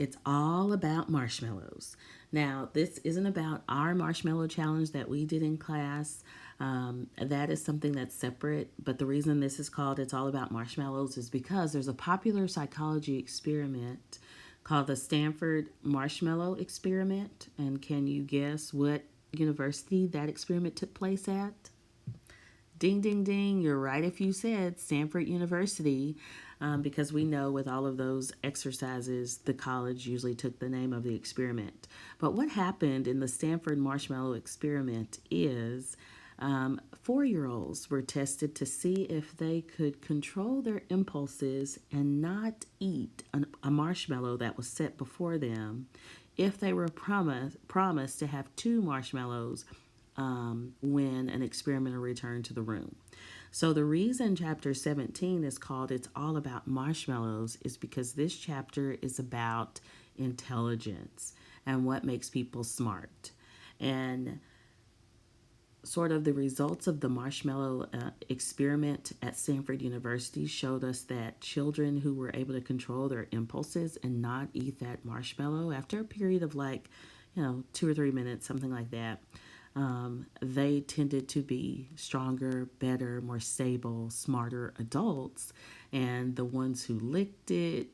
It's all about marshmallows. Now, this isn't about our marshmallow challenge that we did in class. That is something that's separate. But the reason this is called It's All About Marshmallows is because there's a popular psychology experiment called the Stanford Marshmallow Experiment. And can you guess what university that experiment took place at? Ding, ding, ding. You're right if you said Stanford University, because we know with all of those exercises, the college usually took the name of the experiment. But what happened in the Stanford marshmallow experiment is 4-year-olds were tested to see if they could control their impulses and not eat a marshmallow that was set before them if they were promised to have 2 marshmallows when an experimenter returned to the room. So, the reason chapter 17 is called It's All About Marshmallows is because this chapter is about intelligence and what makes people smart. And sort of the results of the marshmallow experiment at Stanford University showed us that children who were able to control their impulses and not eat that marshmallow after a period of 2 or 3 minutes, something like that, they tended to be stronger, better, more stable, smarter adults. And the ones who licked it,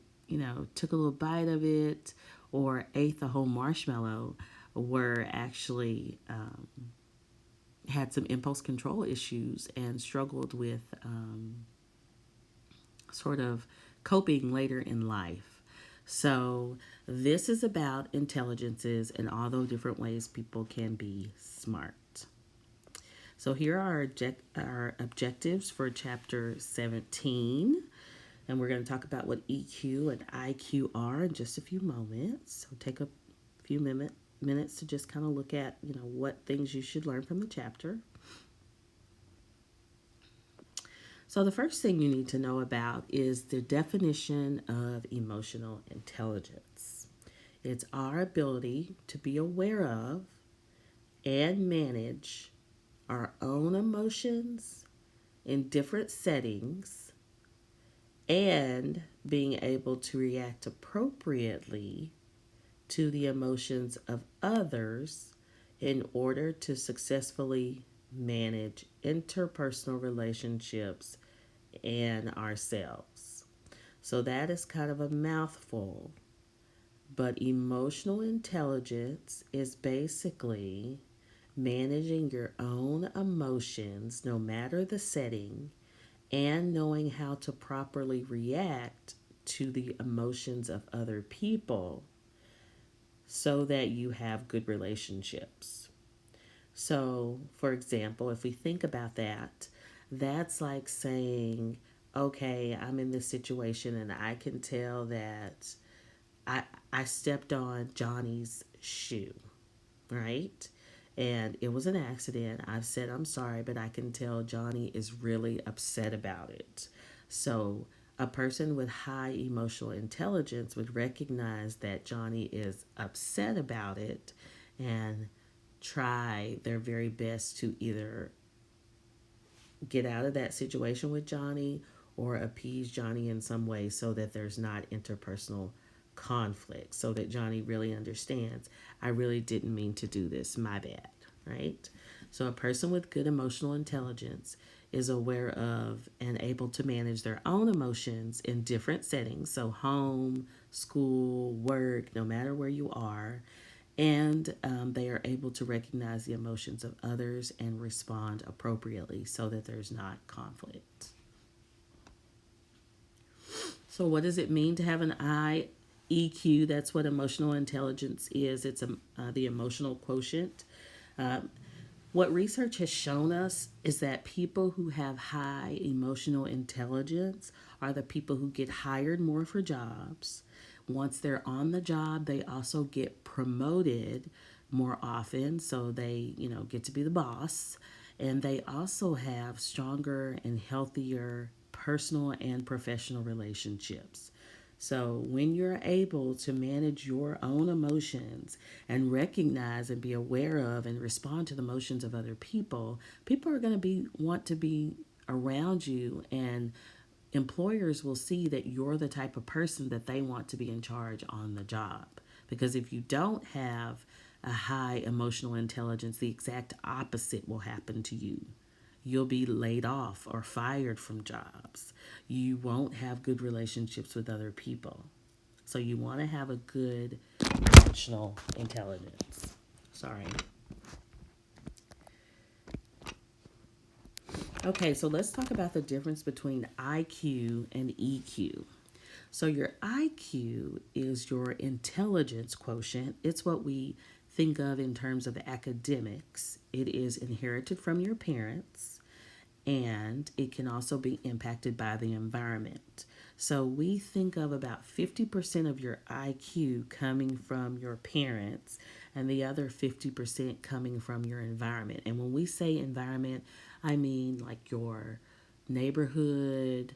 took a little bite of it, or ate the whole marshmallow were actually had some impulse control issues and struggled with sort of coping later in life. So, this is about intelligences and all those different ways people can be smart. So, here are our objectives for chapter 17. And we're going to talk about what EQ and IQ are in just a few moments. So, take a few minutes to just kind of look at, what things you should learn from the chapter. So the first thing you need to know about is the definition of emotional intelligence. It's our ability to be aware of and manage our own emotions in different settings and being able to react appropriately to the emotions of others in order to successfully manage interpersonal relationships and ourselves. So that is kind of a mouthful, but emotional intelligence is basically managing your own emotions no matter the setting and knowing how to properly react to the emotions of other people so that you have good relationships. So, for example, if we think about that, that's like saying, okay, I'm in this situation and I can tell that I stepped on Johnny's shoe, right? And it was an accident. I've said I'm sorry, but I can tell Johnny is really upset about it. So, a person with high emotional intelligence would recognize that Johnny is upset about it and try their very best to either get out of that situation with Johnny or appease Johnny in some way so that there's not interpersonal conflict, so that Johnny really understands, I really didn't mean to do this, my bad, right? So a person with good emotional intelligence is aware of and able to manage their own emotions in different settings, so home, school, work, no matter where you are, and they are able to recognize the emotions of others and respond appropriately so that there's not conflict. So, what does it mean to have an IEQ? That's what emotional intelligence is. It's the emotional quotient. What research has shown us is that people who have high emotional intelligence are the people who get hired more for jobs. Once they're on the job, they also get promoted more often, so they, get to be the boss. And they also have stronger and healthier personal and professional relationships. So, when you're able to manage your own emotions and recognize and be aware of and respond to the emotions of other people, people are going to want to be around you and employers will see that you're the type of person that they want to be in charge on the job. Because if you don't have a high emotional intelligence, the exact opposite will happen to you. You'll be laid off or fired from jobs. You won't have good relationships with other people. So you want to have a good emotional intelligence. Sorry. Okay, so let's talk about the difference between IQ and EQ. So your IQ is your intelligence quotient. It's what we think of in terms of academics. It is inherited from your parents, and it can also be impacted by the environment. So we think of about 50% of your IQ coming from your parents and the other 50% coming from your environment. And when we say environment, I mean like your neighborhood,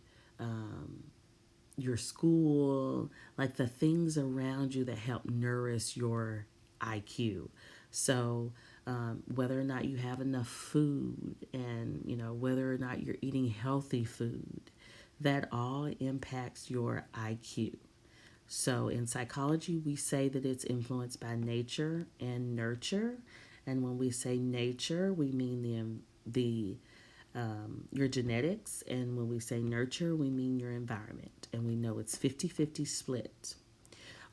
your school, like the things around you that help nourish your IQ. So, whether or not you have enough food and, whether or not you're eating healthy food, that all impacts your IQ. So, in psychology, we say that it's influenced by nature and nurture. And when we say nature, we mean your genetics, and when we say nurture, we mean your environment. And we know it's 50-50 split.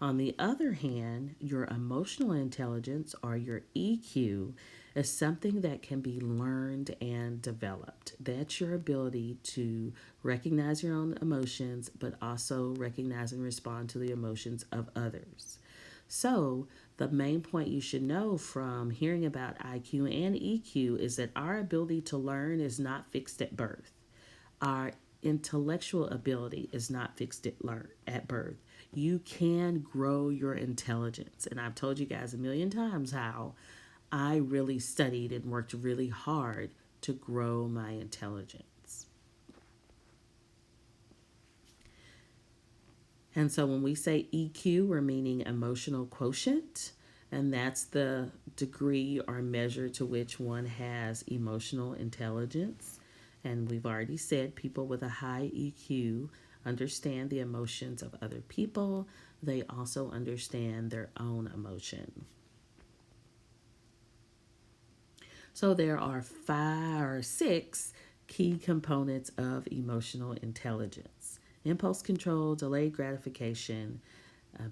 On the other hand, your emotional intelligence, or your EQ, is something that can be learned and developed. That's your ability to recognize your own emotions, but also recognize and respond to the emotions of others. So, the main point you should know from hearing about IQ and EQ is that our ability to learn is not fixed at birth. Our intellectual ability is not fixed at birth. You can grow your intelligence. And I've told you guys a million times how I really studied and worked really hard to grow my intelligence. And so when we say EQ, we're meaning emotional quotient, and that's the degree or measure to which one has emotional intelligence. And we've already said people with a high EQ understand the emotions of other people. They also understand their own emotion. So there are 5 or 6 key components of emotional intelligence: impulse control, delayed gratification,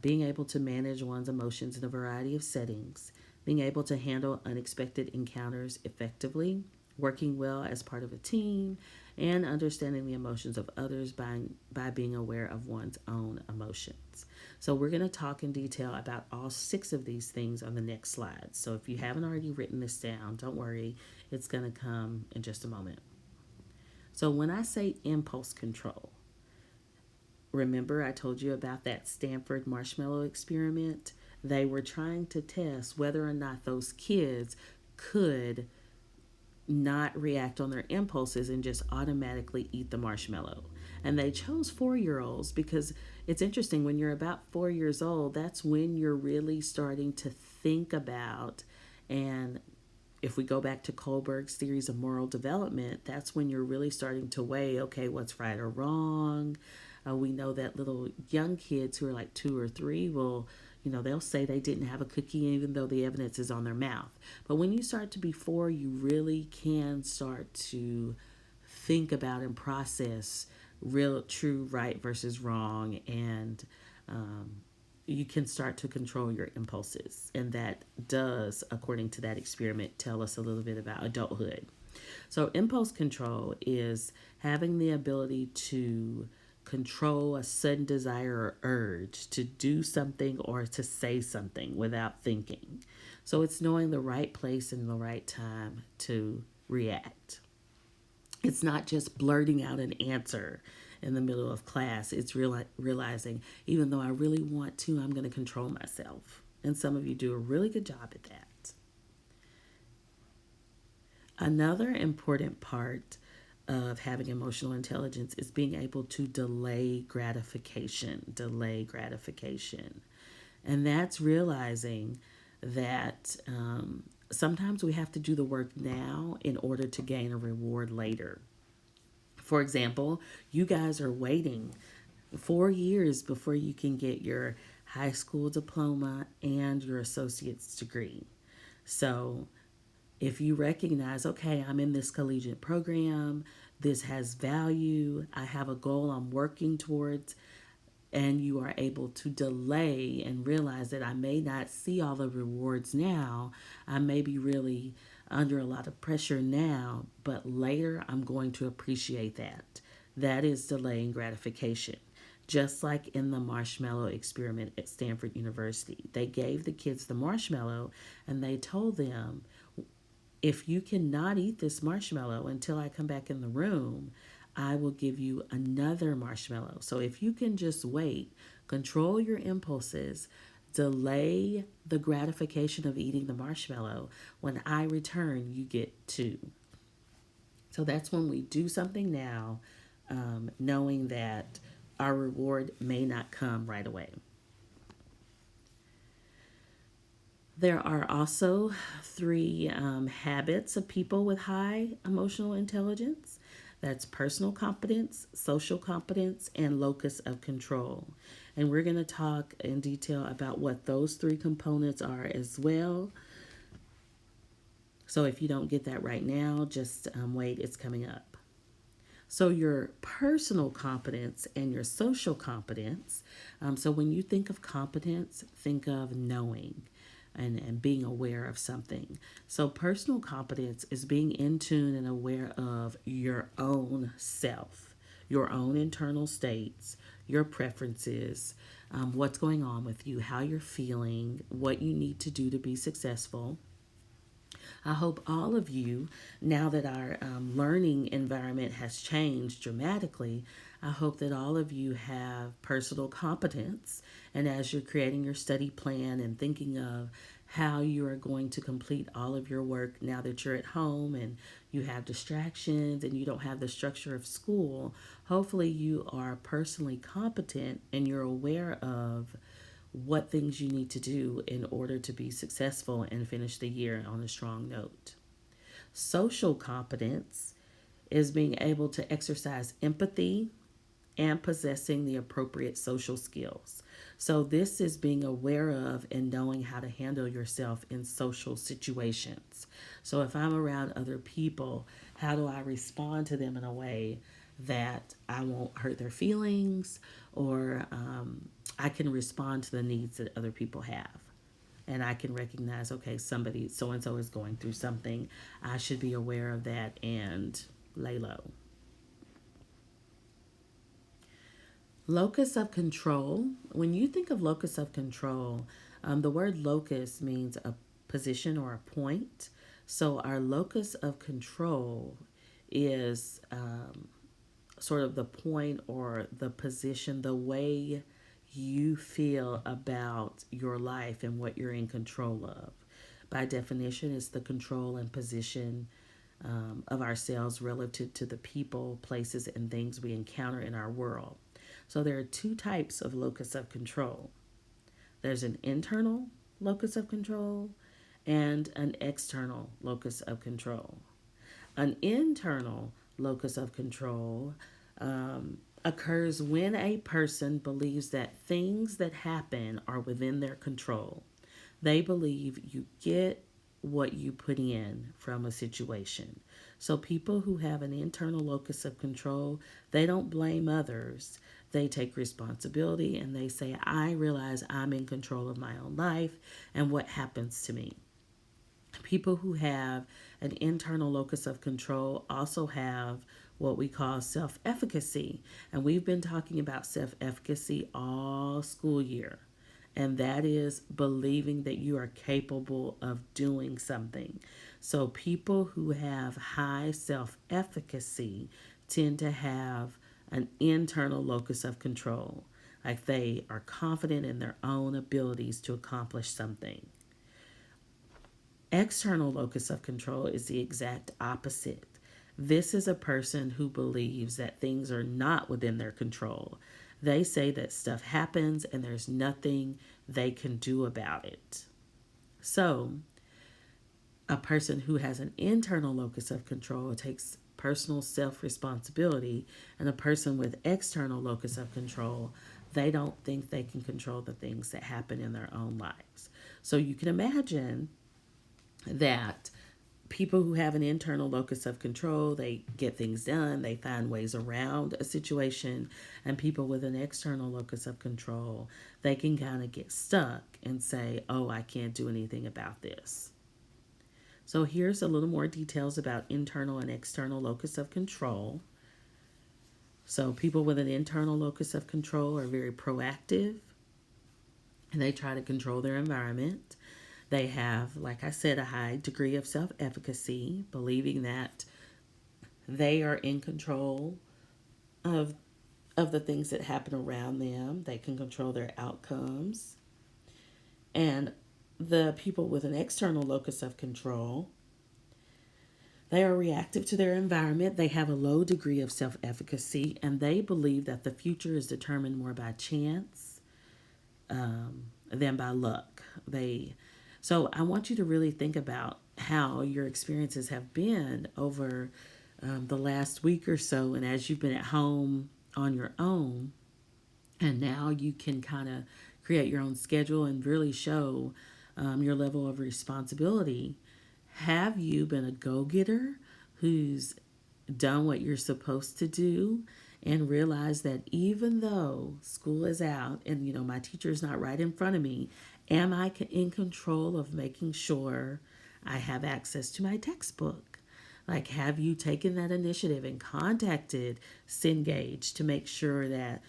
being able to manage one's emotions in a variety of settings, being able to handle unexpected encounters effectively, working well as part of a team, and understanding the emotions of others by being aware of one's own emotions. So we're going to talk in detail about all 6 of these things on the next slide. So if you haven't already written this down, don't worry, it's going to come in just a moment. So when I say impulse control, remember I told you about that Stanford marshmallow experiment? They were trying to test whether or not those kids could not react on their impulses and just automatically eat the marshmallow. And they chose 4-year-olds because it's interesting, when you're about 4 years old, that's when you're really starting to think about, and if we go back to Kohlberg's theories of moral development, that's when you're really starting to weigh, okay, what's right or wrong. We know that little young kids who are like 2 or 3 will, they'll say they didn't have a cookie even though the evidence is on their mouth. But when you start to be 4, you really can start to think about and process real, true, right versus wrong, and you can start to control your impulses. And that does, according to that experiment, tell us a little bit about adulthood. So impulse control is having the ability to control a sudden desire or urge to do something or to say something without thinking. So it's knowing the right place and the right time to react. It's not just blurting out an answer in the middle of class. It's realizing, even though I really want to, I'm going to control myself. And some of you do a really good job at that. Another important part of having emotional intelligence is being able to delay gratification. And that's realizing that sometimes we have to do the work now in order to gain a reward later. For example, you guys are waiting 4 years before you can get your high school diploma and your associate's degree. So if you recognize, okay, I'm in this collegiate program, this has value, I have a goal I'm working towards, and you are able to delay and realize that I may not see all the rewards now, I may be really under a lot of pressure now, but later I'm going to appreciate that. That is delaying gratification. Just like in the marshmallow experiment at Stanford University, they gave the kids the marshmallow and they told them, if you cannot eat this marshmallow until I come back in the room, I will give you another marshmallow. So if you can just wait, control your impulses, delay the gratification of eating the marshmallow, when I return, you get two. So that's when we do something now, knowing that our reward may not come right away. There are also three habits of people with high emotional intelligence. That's personal competence, social competence, and locus of control. And we're going to talk in detail about what those three components are as well. So if you don't get that right now, just wait, it's coming up. So your personal competence and your social competence. So when you think of competence, think of knowing and being aware of something. So personal competence is being in tune and aware of your own self, your own internal states, your preferences, what's going on with you, how you're feeling, what you need to do to be successful. I hope all of you, now that our learning environment has changed dramatically, I hope that all of you have personal competence. And as you're creating your study plan and thinking of how you are going to complete all of your work now that you're at home and you have distractions and you don't have the structure of school, hopefully you are personally competent and you're aware of what things you need to do in order to be successful and finish the year on a strong note. Social competence is being able to exercise empathy and possessing the appropriate social skills. So, this is being aware of and knowing how to handle yourself in social situations. So, if I'm around other people, how do I respond to them in a way that I won't hurt their feelings, or I can respond to the needs that other people have? And I can recognize, okay, somebody, so and so is going through something. I should be aware of that and lay low. Locus of control. When you think of locus of control, the word locus means a position or a point. So our locus of control is sort of the point or the position, the way you feel about your life and what you're in control of. By definition, it's the control and position of ourselves relative to the people, places, and things we encounter in our world. So there are two types of locus of control. There's an internal locus of control and an external locus of control. An internal locus of control occurs when a person believes that things that happen are within their control. They believe you get what you put in from a situation. So people who have an internal locus of control, they don't blame others. They take responsibility and they say, I realize I'm in control of my own life and what happens to me. People who have an internal locus of control also have what we call self-efficacy. And we've been talking about self-efficacy all school year. And that is believing that you are capable of doing something. So people who have high self-efficacy tend to have an internal locus of control. Like they are confident in their own abilities to accomplish something. External locus of control is the exact opposite. This is a person who believes that things are not within their control. They say that stuff happens and there's nothing they can do about it. So, a person who has an internal locus of control takes personal self-responsibility, and a person with external locus of control, they don't think they can control the things that happen in their own lives. So you can imagine that people who have an internal locus of control, they get things done, they find ways around a situation, and people with an external locus of control, they can kind of get stuck and say, oh, I can't do anything about this. So here's a little more details about internal and external locus of control. So people with an internal locus of control are very proactive, and they try to control their environment. They have, like I said, a high degree of self-efficacy, believing that they are in control of the things that happen around them. They can control their outcomes. And the people with an external locus of control, they are reactive to their environment. They have a low degree of self-efficacy, and they believe that the future is determined more by chance than by luck. So I want you to really think about how your experiences have been over the last week or so, and as you've been at home on your own, and now you can kind of create your own schedule and really show your level of responsibility. Have you been a go-getter who's done what you're supposed to do and realize that even though school is out and my teacher is not right in front of me, am I in control of making sure I have access to my textbook? Like, have you taken that initiative and contacted Cengage to make sure that,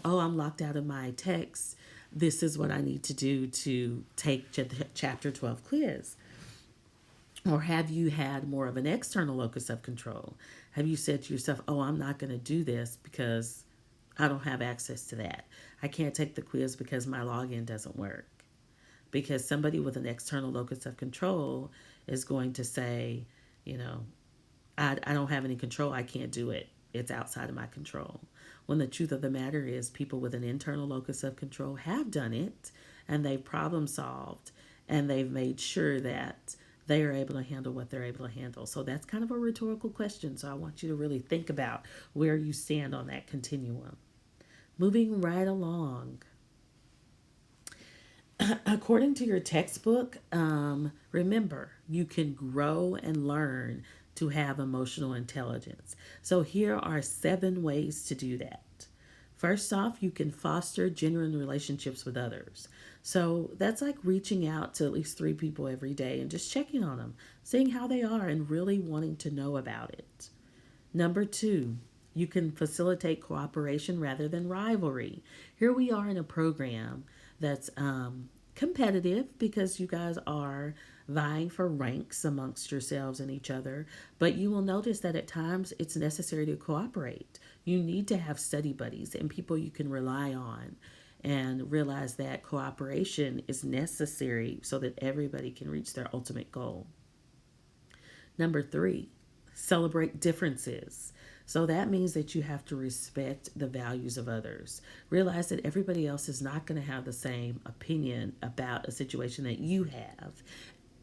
oh, I'm locked out of my text. This is what I need to do to take Chapter 12 quiz. Or have you had more of an external locus of control? Have you said to yourself, oh, I'm not going to do this because I don't have access to that. I can't take the quiz because my login doesn't work. Because somebody with an external locus of control is going to say, I don't have any control. I can't do it. It's outside of my control. When the truth of the matter is people with an internal locus of control have done it, and they've problem solved, and they've made sure that they are able to handle what they're able to handle. So that's kind of a rhetorical question. So I want you to really think about where you stand on that continuum. Moving right along. According to your textbook, remember, you can grow and learn to have emotional intelligence. So here are 7 ways to do that. First off, you can foster genuine relationships with others. So that's like reaching out to at least 3 people every day and just checking on them, seeing how they are and really wanting to know about it. Number 2, you can facilitate cooperation rather than rivalry. Here we are in a program that's competitive because you guys are vying for ranks amongst yourselves and each other, but you will notice that at times it's necessary to cooperate. You need to have study buddies and people you can rely on, and realize that cooperation is necessary so that everybody can reach their ultimate goal. Number 3, celebrate differences. So that means that you have to respect the values of others. Realize that everybody else is not going to have the same opinion about a situation that you have.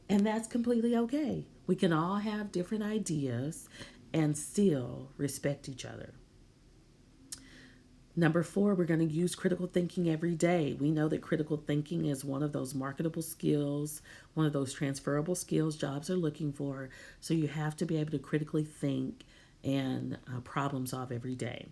And that's completely okay. We can all have different ideas and still respect each other. Number 4, we're going to use critical thinking every day. We know that critical thinking is one of those marketable skills, one of those transferable skills jobs are looking for. So you have to be able to critically think and problem solve every day.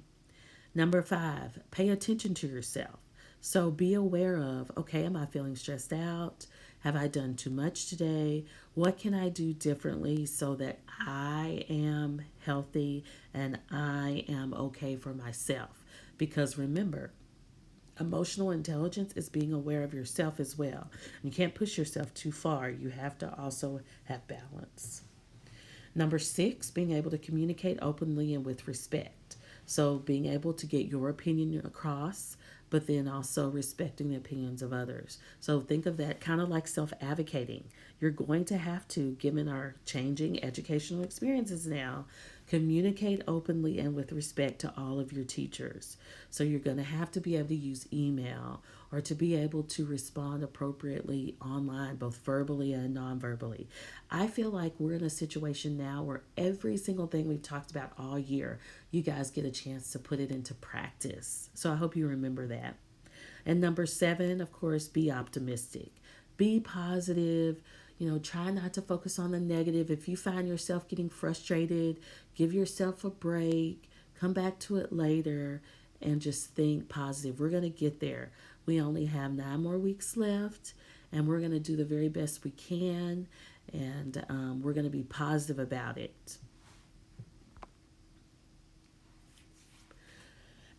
Number 5, pay attention to yourself. So be aware of, okay, am I feeling stressed out? Have I done too much today? What can I do differently so that I am healthy and I am okay for myself? Because remember, emotional intelligence is being aware of yourself as well. You can't push yourself too far. You have to also have balance. Number 6, being able to communicate openly and with respect. So being able to get your opinion across, but then also respecting the opinions of others. So think of that kind of like self-advocating. You're going to have to, given our changing educational experiences now, communicate openly and with respect to all of your teachers. So you're going to have to be able to use email or to be able to respond appropriately online, both verbally and non-verbally. I feel like we're in a situation now where every single thing we've talked about all year, you guys get a chance to put it into practice. So I hope you remember that. And number 7, of course, be optimistic. Be positive. Try not to focus on the negative. If you find yourself getting frustrated, give yourself a break, come back to it later, and just think positive. We're going to get there. We only have 9 more weeks left, and we're going to do the very best we can, and we're going to be positive about it.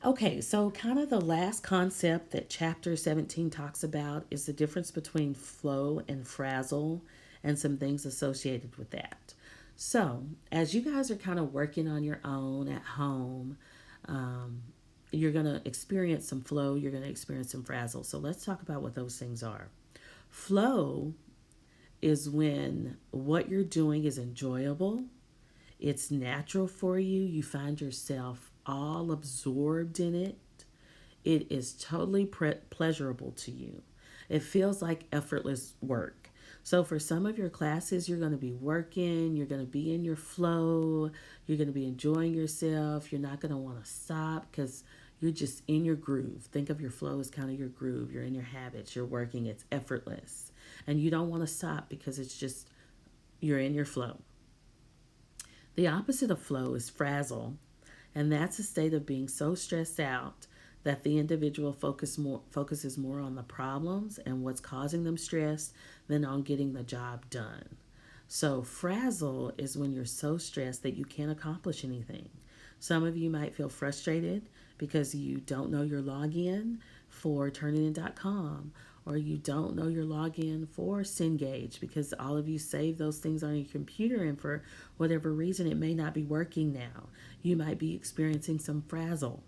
Okay, so kind of the last concept that chapter 17 talks about is the difference between flow and frazzle and some things associated with that. So, as you guys are kind of working on your own at home, um, you're going to experience some flow, you're going to experience some frazzle. So, let's talk about what those things are. Flow is when what you're doing is enjoyable, it's natural for you, you find yourself all absorbed in it. It is totally pleasurable to you. It feels like effortless work. So, for some of your classes, you're going to be working, you're going to be in your flow, you're going to be enjoying yourself, you're not going to want to stop because you're just in your groove. Think of your flow as kind of your groove. You're in your habits, you're working, it's effortless. And you don't want to stop because it's just, you're in your flow. The opposite of flow is frazzle, and that's a state of being so stressed out that the individual focuses more on the problems and what's causing them stress than on getting the job done. So, frazzle is when you're so stressed that you can't accomplish anything. Some of you might feel frustrated because you don't know your login for turnitin.com, or you don't know your login for Cengage because all of you save those things on your computer, and for whatever reason it may not be working now. You might be experiencing some frazzle.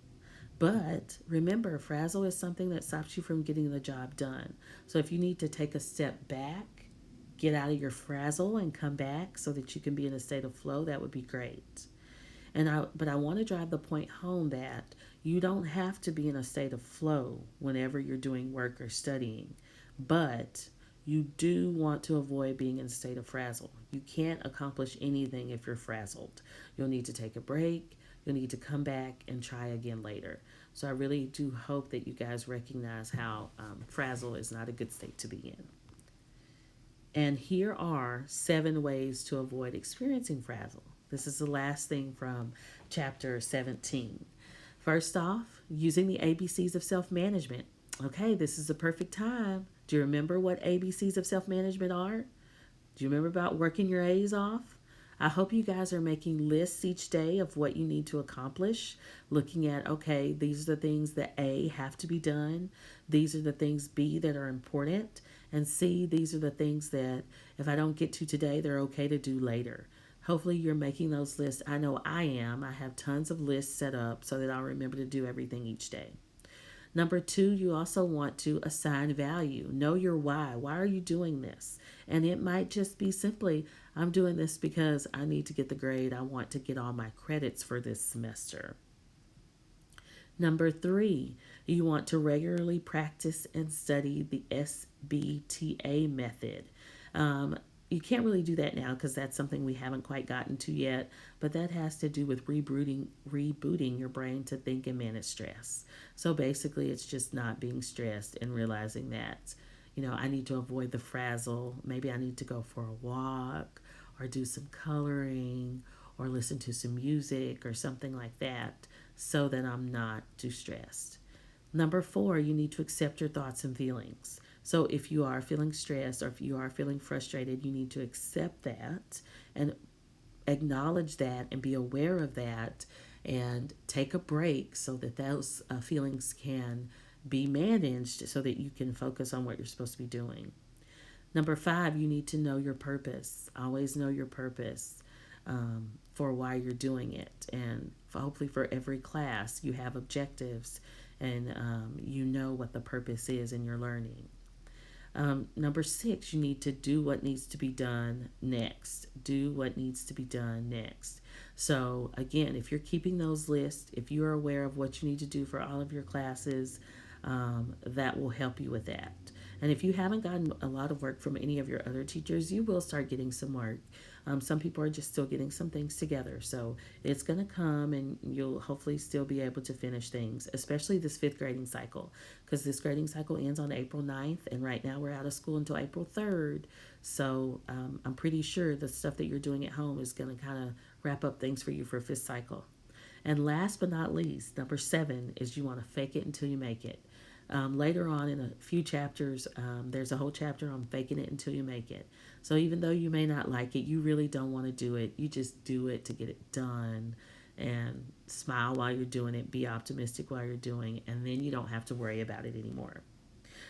But remember, frazzle is something that stops you from getting the job done. So if you need to take a step back, get out of your frazzle and come back so that you can be in a state of flow, that would be great. But I want to drive the point home that you don't have to be in a state of flow whenever you're doing work or studying, but you do want to avoid being in a state of frazzle. You can't accomplish anything if you're frazzled. You'll need to take a break. You'll need to come back and try again later. So I really do hope that you guys recognize how frazzle is not a good state to be in. And here are 7 ways to avoid experiencing frazzle. This is the last thing from chapter 17. First off, using the ABCs of self-management. Okay, this is the perfect time. Do you remember what ABCs of self-management are? Do you remember about working your A's off? I hope you guys are making lists each day of what you need to accomplish, looking at, okay, these are the things that A have to be done. These are the things B that are important. And C, these are the things that if I don't get to today, they're okay to do later. Hopefully you're making those lists. I know I am. I have tons of lists set up so that I'll remember to do everything each day. Number 2, you also want to assign value. Know your why. Why are you doing this? And it might just be simply, I'm doing this because I need to get the grade. I want to get all my credits for this semester. Number 3, you want to regularly practice and study the SBTA method. You can't really do that now because that's something we haven't quite gotten to yet, but that has to do with rebooting your brain to think and manage stress. So basically, it's just not being stressed and realizing that, I need to avoid the frazzle. Maybe I need to go for a walk or do some coloring or listen to some music or something like that so that I'm not too stressed. Number 4, you need to accept your thoughts and feelings. So if you are feeling stressed or if you are feeling frustrated, you need to accept that and acknowledge that and be aware of that and take a break so that those feelings can be managed so that you can focus on what you're supposed to be doing. Number 5, you need to know your purpose. Always know your purpose for why you're doing it. And hopefully for every class, you have objectives and you know what the purpose is in your learning. Number 6, you need to do what needs to be done next. Do what needs to be done next. So again, if you're keeping those lists, if you're aware of what you need to do for all of your classes, that will help you with that. And if you haven't gotten a lot of work from any of your other teachers, you will start getting some work. Some people are just still getting some things together. So it's going to come and you'll hopefully still be able to finish things, especially this fifth grading cycle, because this grading cycle ends on April 9th. And right now we're out of school until April 3rd. So I'm pretty sure the stuff that you're doing at home is going to kind of wrap up things for you for fifth cycle. And last but not least, number 7 is you want to fake it until you make it. Later on in a few chapters, there's a whole chapter on faking it until you make it. So even though you may not like it, you really don't want to do it. You just do it to get it done and smile while you're doing it, be optimistic while you're doing it, and then you don't have to worry about it anymore.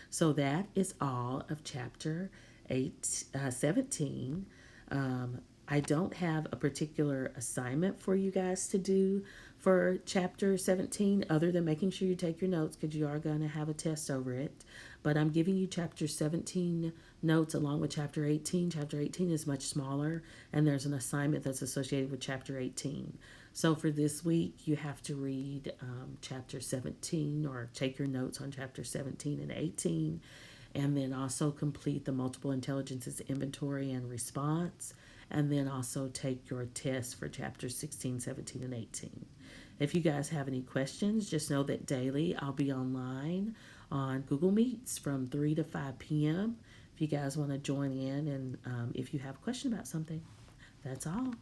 So that is all of chapter 17. I don't have a particular assignment for you guys to do for chapter 17 other than making sure you take your notes because you are going to have a test over it. But I'm giving you chapter 17 notes along with chapter 18. Chapter 18 is much smaller, and there's an assignment that's associated with chapter 18. So for this week, you have to read chapter 17 or take your notes on chapter 17 and 18, and then also complete the multiple intelligences inventory and response, and then also take your test for chapters 16, 17, and 18. If you guys have any questions, just know that daily I'll be online on Google Meets from 3 to 5 p.m. If you guys want to join in and if you have a question about something, that's all.